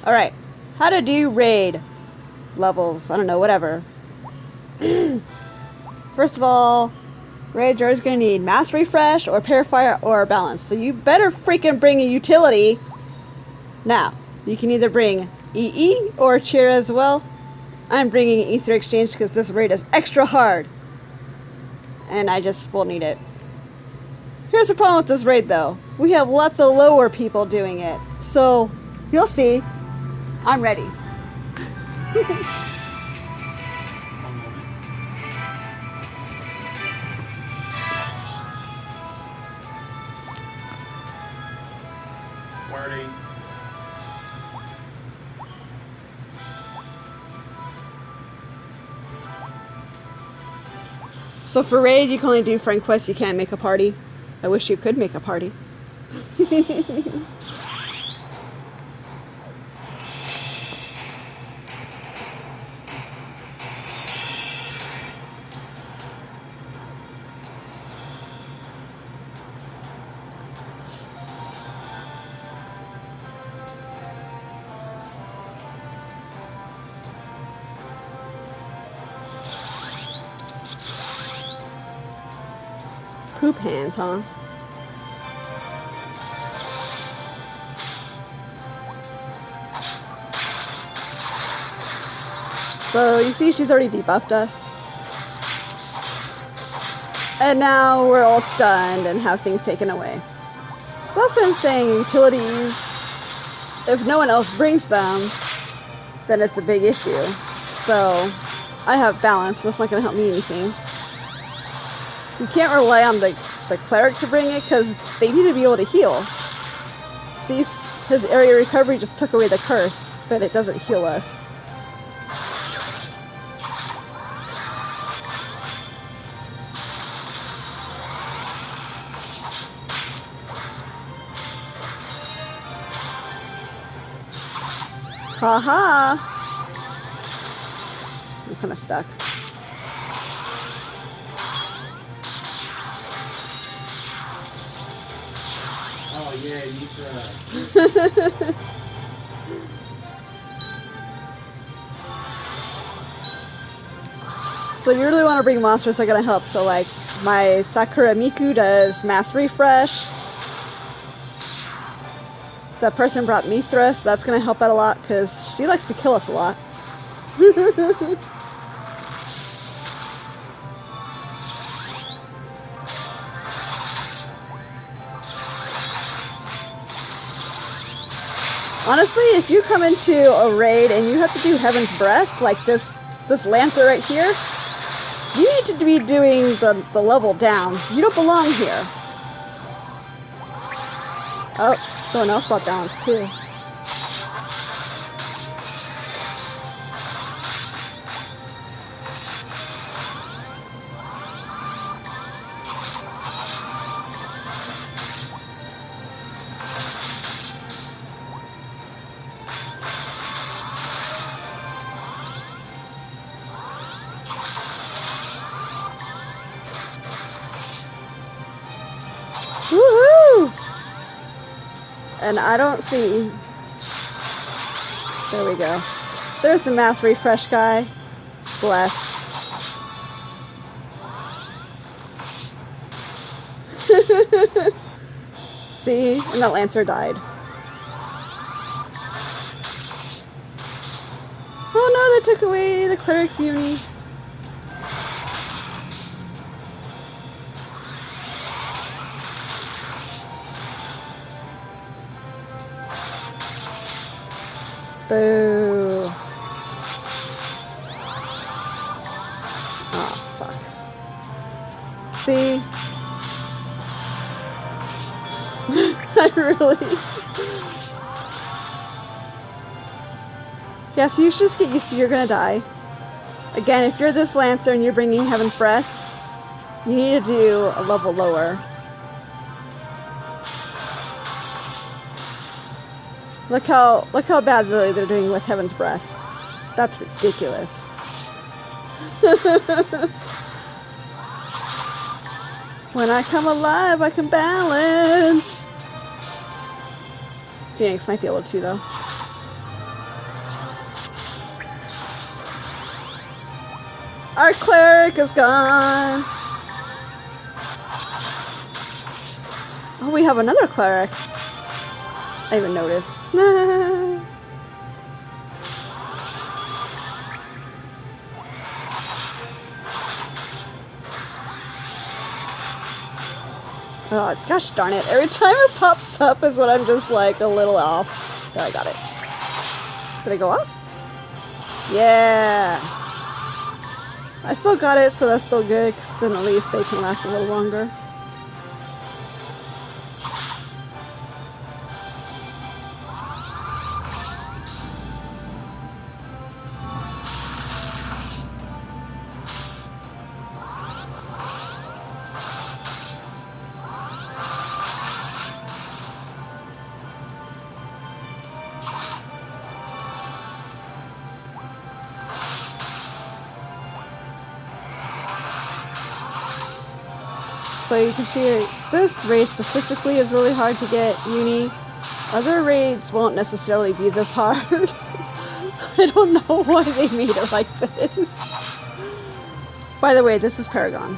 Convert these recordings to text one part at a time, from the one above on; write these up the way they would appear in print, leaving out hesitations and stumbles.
Alright. How to do raid levels. I don't know, whatever. First of all, raids are always going to need mass refresh or purifier or balance. So you better freaking bring a utility. Now, you can either bring EE or cheer as well. I'm bringing Ether Exchange because this raid is extra hard. And I just will need it. Here's the problem with this raid though. We have lots of lower people doing it. So, you'll see. I'm ready. Wording. So for raid, you can only do friend quests. You can't make a party. I wish you could make a party. Poop hands, huh? So you see she's already debuffed us. And now we're all stunned and have things taken away. So that's what I'm saying, utilities, if no one else brings them, then it's a big issue. So I have balance, that's not going to help me anything. You can't rely on the cleric to bring it because they need to be able to heal. See, his area recovery just took away the curse, but it doesn't heal us. Haha! I'm kind of stuck. Oh yeah, you So you really want to bring monsters that are going to help. So like my Sakura Miku does mass refresh. That person brought Mithras. That's going to help out a lot because she likes to kill us a lot. Honestly, if you come into a raid and you have to do Heaven's Breath, like this Lancer right here, you need to be doing the level down. You don't belong here. Oh, someone else brought balance too. Woohoo! And I don't see... There we go. There's the mass refresh guy. Bless. See? And that Lancer died. Oh no, they took away the cleric's uni. Boo. Oh, fuck. See? I really... Yeah, so you should just get used to you're gonna die. Again, if you're this Lancer and you're bringing Heaven's Breath, you need to do a level lower. Look how bad really they're doing with Heaven's Breath. That's ridiculous. When I come alive, I can balance. Phoenix might be able to though. Our cleric is gone. Oh, we have another cleric. I even noticed. Oh, gosh darn it. Every time it pops up is when I'm just like a little off. There, I got it. Did I go off? Yeah. I still got it, so that's still good, because then at least they can last a little longer. So you can see this raid specifically is really hard to get uni. Other raids won't necessarily be this hard. I don't know why they made it like this. By the way, this is Paragon.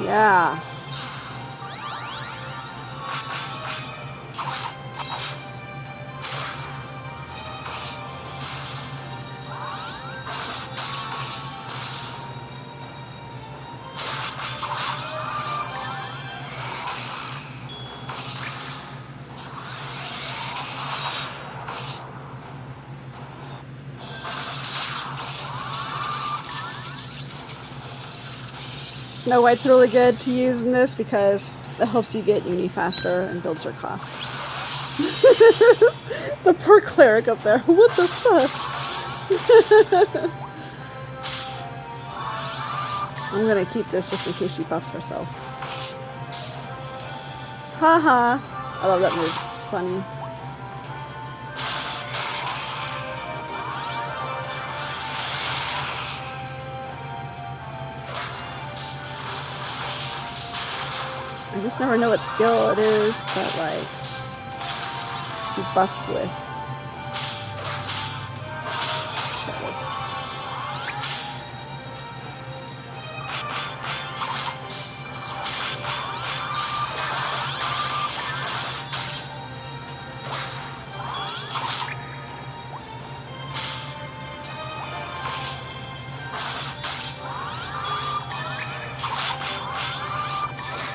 Yeah. Snow White's really good to use in this because it helps you get uni faster and builds your cost. The poor cleric up there. What the fuck? I'm gonna keep this just in case she buffs herself. Haha. I love that move. It's funny. I just never know what skill it is that, like, she buffs with.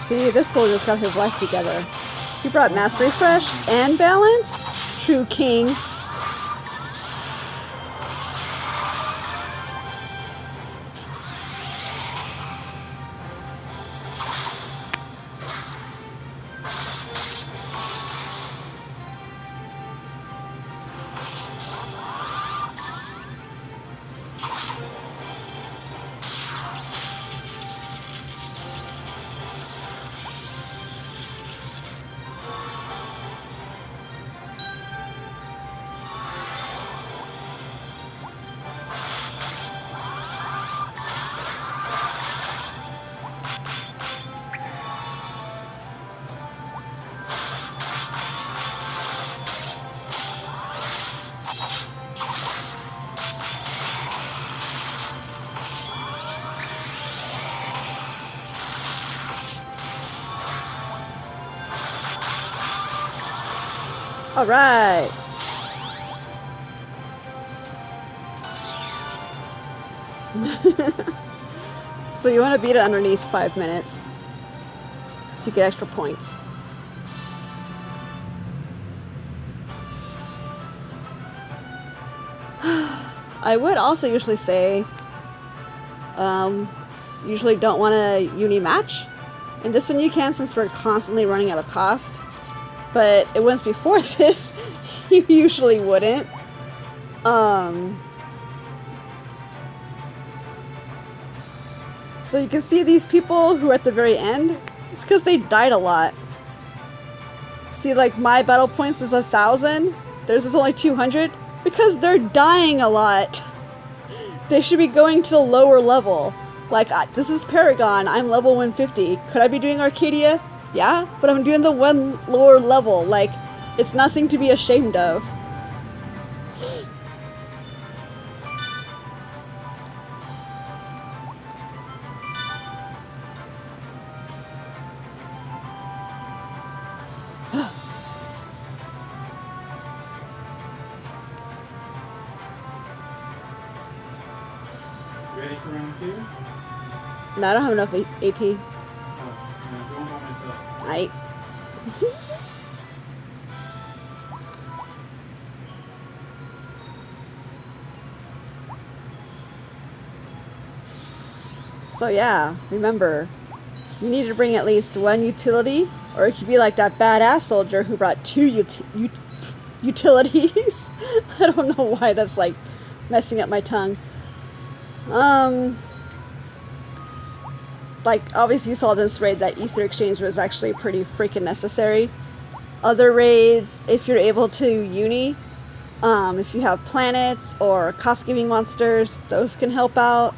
See, this soldier's got his life together. He brought Mastery Fresh and Balance. True king. All right. So you want to beat it underneath 5 minutes, so you get extra points. I would also usually say, usually don't want a uni match. And this one you can, since we're constantly running out of cost. But it was before this, you usually wouldn't. So you can see these people who are at the very end, it's because they died a lot. See, like, my battle points is 1,000, theirs is only 200, because they're dying a lot. They should be going to the lower level. Like, this is Paragon, I'm level 150. Could I be doing Arcadia? Yeah, but I'm doing the one lower level. Like, it's nothing to be ashamed of. Ready for round 2? No, I don't have enough AP. Oh, no, I'm going by myself. Aight. So yeah, remember, you need to bring at least one utility, or it could be like that badass soldier who brought 2 utilities. I don't know why that's like messing up my tongue. Like, obviously you saw this raid that Ether Exchange was actually pretty freaking necessary. Other raids, if you're able to uni, if you have planets or cost-giving monsters, those can help out.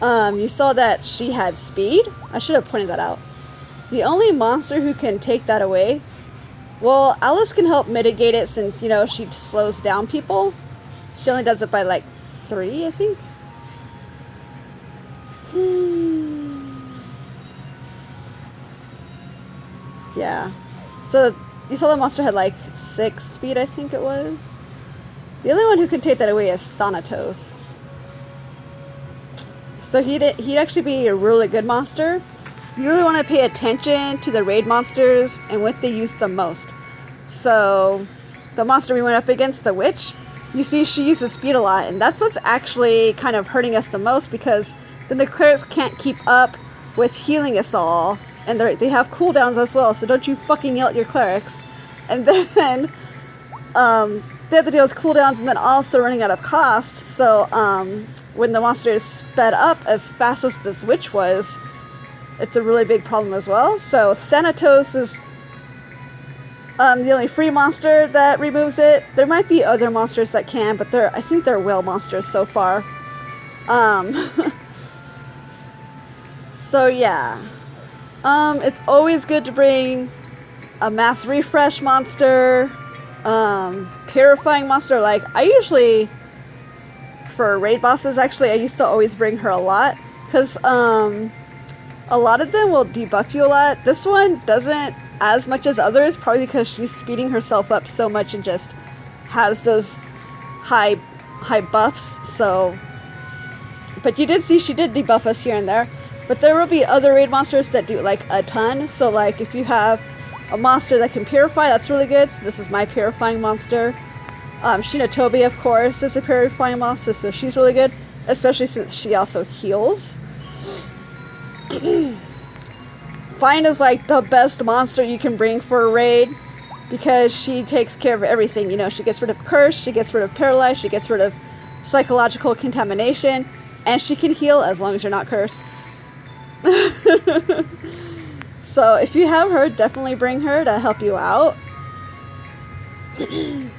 You saw that she had speed. I should have pointed that out. The only monster who can take that away, well, Alice can help mitigate it since, you know, she slows down people. She only does it by like 3, I think. Yeah. So you saw the monster had like 6 speed, I think it was. The only one who can take that away is Thanatos. So he'd actually be a really good monster. You really want to pay attention to the raid monsters and what they use the most. So the monster we went up against, the witch, you see she uses speed a lot, and that's what's actually kind of hurting us the most, because then the clerics can't keep up with healing us all, and they have cooldowns as well, so don't you fucking yell at your clerics. And then they have to deal with cooldowns and then also running out of cost. So when the monster is sped up as fast as this witch was, it's a really big problem as well. So Thanatos is the only free monster that removes it. There might be other monsters that can, but I think they're whale monsters so far. So yeah. It's always good to bring a mass refresh monster, purifying monster. Like, I usually, for raid bosses, actually, I used to always bring her a lot, because a lot of them will debuff you a lot. This one doesn't as much as others, probably because she's speeding herself up so much and just has those high buffs. So, but you did see she did debuff us here and there. But there will be other raid monsters that do like a ton. So like if you have a monster that can purify, that's really good. So this is my purifying monster. Shinatobi, of course, is a purifying monster, so she's really good, especially since she also heals. Fine is like the best monster you can bring for a raid, because she takes care of everything. You know, she gets rid of curse, she gets rid of paralyze, she gets rid of psychological contamination, and she can heal as long as you're not cursed. So if you have her, definitely bring her to help you out. You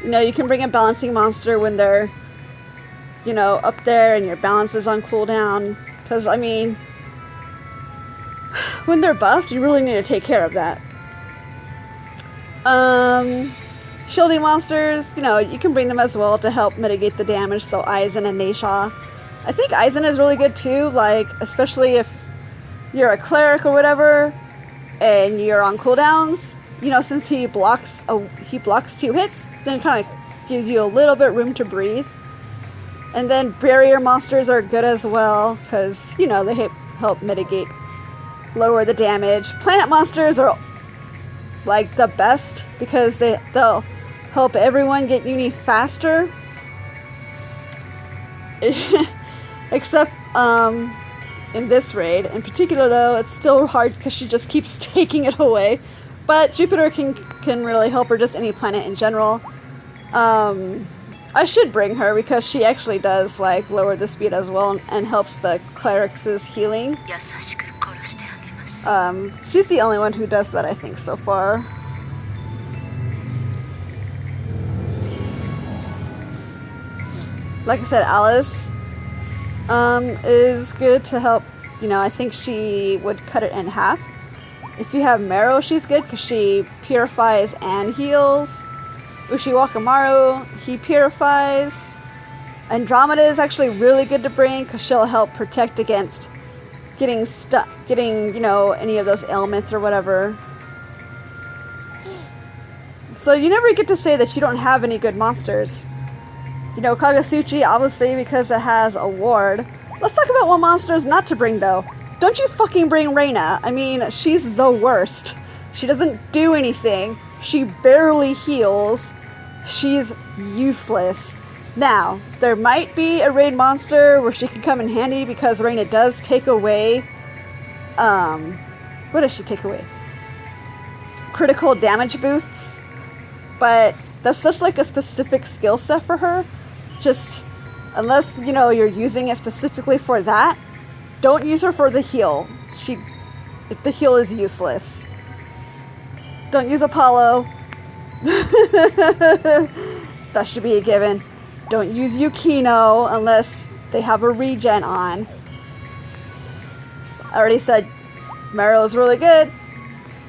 know, you can bring a balancing monster when they're, you know, up there and your balance is on cooldown. Because, I mean, when they're buffed, you really need to take care of that. Shielding monsters, you know, you can bring them as well to help mitigate the damage. So Aizen and Neisha. I think Aizen is really good too, like, especially if you're a cleric or whatever and you're on cooldowns. You know, since he blocks 2 hits, then it kind of gives you a little bit room to breathe. And then barrier monsters are good as well, because, you know, they help mitigate, lower the damage. Planet monsters are like the best, because they'll help everyone get uni faster. Except in this raid in particular, though, it's still hard because she just keeps taking it away. But Jupiter can really help, or just any planet in general. I should bring her because she actually does like lower the speed as well and helps the clerics' healing. She's the only one who does that, I think, so far. Like I said, Alice is good to help. You know, I think she would cut it in half. If you have Marrow, she's good because she purifies and heals. Ushiwakamaru, he purifies. Andromeda is actually really good to bring because she'll help protect against getting stuck, you know, any of those ailments or whatever. So you never get to say that you don't have any good monsters. You know, Kagasuchi, obviously, because it has a ward. Let's talk about what monsters not to bring, though. Don't you fucking bring Rena. I mean, she's the worst. She doesn't do anything. She barely heals. She's useless. Now, there might be a raid monster where she can come in handy because Rena does take away... what does she take away? Critical damage boosts. But that's such like a specific skill set for her. Just, unless, you know, you're using it specifically for that, don't use her for the heal. The heal is useless. Don't use Apollo. That should be a given. Don't use Yukino unless they have a regen on. I already said Marrow is really good.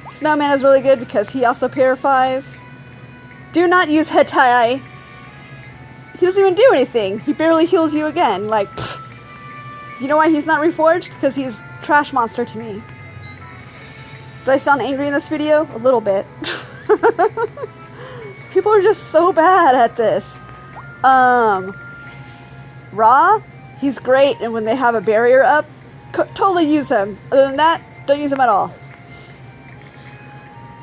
Snowman is really good because he also purifies. Do not use Hetei. He doesn't even do anything. He barely heals you again. Like, pfft. You know why he's not reforged? Because he's trash monster to me. Do I sound angry in this video? A little bit. People are just so bad at this. Ra, he's great, and when they have a barrier up, totally use him. Other than that, don't use him at all.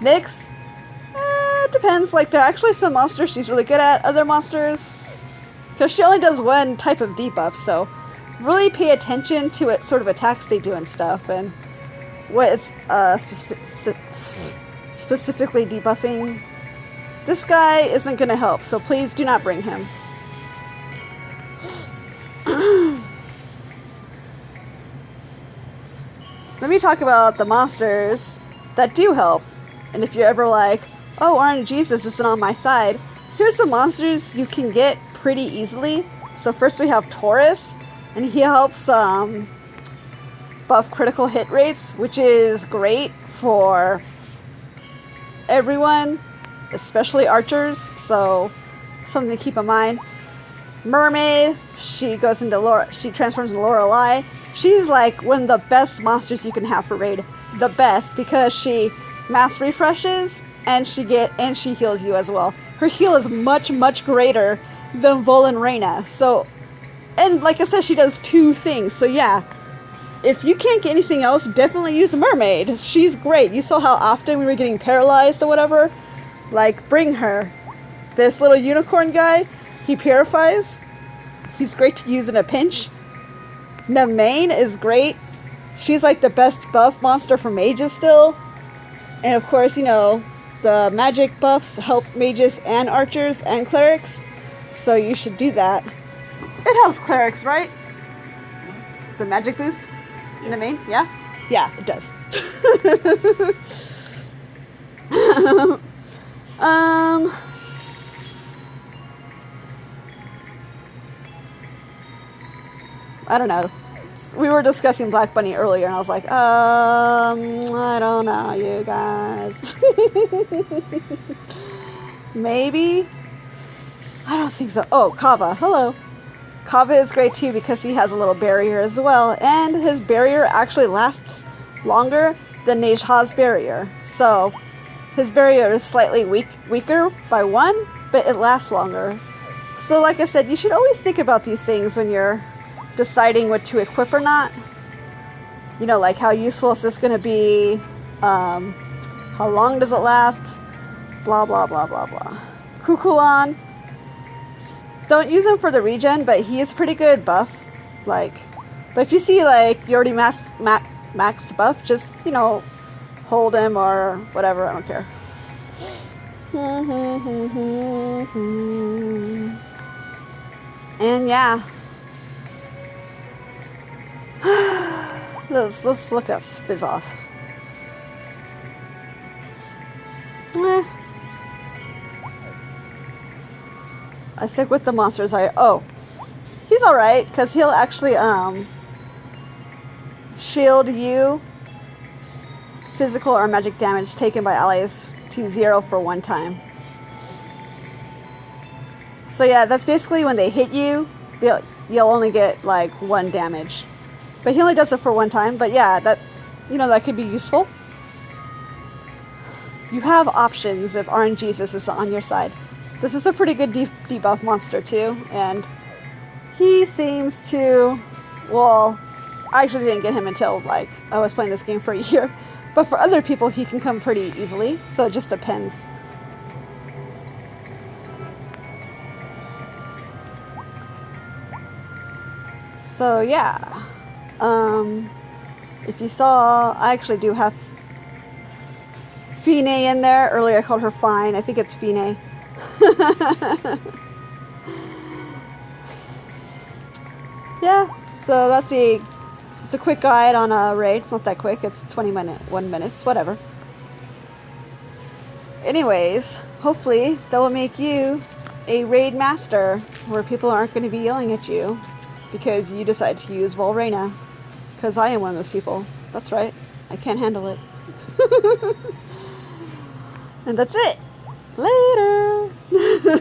Nyx, it depends. Like, there are actually some monsters she's really good at. Other monsters, because she only does one type of debuff, so really pay attention to what sort of attacks they do and stuff, and what it's specifically debuffing. This guy isn't going to help, so please do not bring him. Let me talk about the monsters that do help. And if you're ever like, oh, Orange Jesus isn't on my side, here's the monsters you can get pretty easily. So first we have Taurus, and he helps buff critical hit rates, which is great for everyone, especially archers, so something to keep in mind. Mermaid, she transforms into Lorelei. She's like one of the best monsters you can have for raid. The best, because she mass refreshes and she heals you as well. Her heal is much, much greater than Vol&Rena. So, and like I said, she does two things. So yeah, if you can't get anything else, definitely use Mermaid. She's great. You saw how often we were getting paralyzed or whatever. Like, bring her. This little unicorn guy, he purifies. He's great to use in a pinch. Nemain is great. She's like the best buff monster for mages still. And of course, you know, the magic buffs help mages and archers and clerics. So you should do that. It helps clerics, right? The magic boost? Yeah. Nemain? Yeah? Yeah, it does. I don't know. We were discussing Black Bunny earlier, and I was like, I don't know, you guys. Maybe? I don't think so. Oh, Kaava. Hello. Kaava is great too because he has a little barrier as well, and his barrier actually lasts longer than Nejha's barrier. So, his barrier is slightly weaker by 1, but it lasts longer. So, like I said, you should always think about these things when you're deciding what to equip or not. You know, like how useful is this going to be? How long does it last? Blah, blah, blah, blah, blah. Kukulon. Don't use him for the regen, but he is pretty good buff. Like, but if you see like you already maxed buff, just, you know, hold him or whatever. I don't care. And yeah. Let's look up Spizzoff. I stick with the monsters. Oh, He's alright, because he'll actually shield you physical or magic damage taken by allies to 0 for 1 time. So yeah, that's basically when they hit you, you'll only get like 1 damage. But he only does it for 1 time, but yeah, that, you know, that could be useful. You have options if RNGesus is on your side. This is a pretty good debuff monster too, and he seems to, well, I actually didn't get him until like I was playing this game for a year. But for other people, he can come pretty easily, so it just depends. So yeah, if you saw, I actually do have Fine in there. Earlier I called her Fine. I think it's Fine. Yeah, so that's it's a quick guide on a raid. It's not that quick. It's 1 minutes, whatever. Anyways, hopefully that will make you a raid master where people aren't going to be yelling at you because you decide to use Vol&Rena. Because I am one of those people. That's right. I can't handle it. And that's it. Later.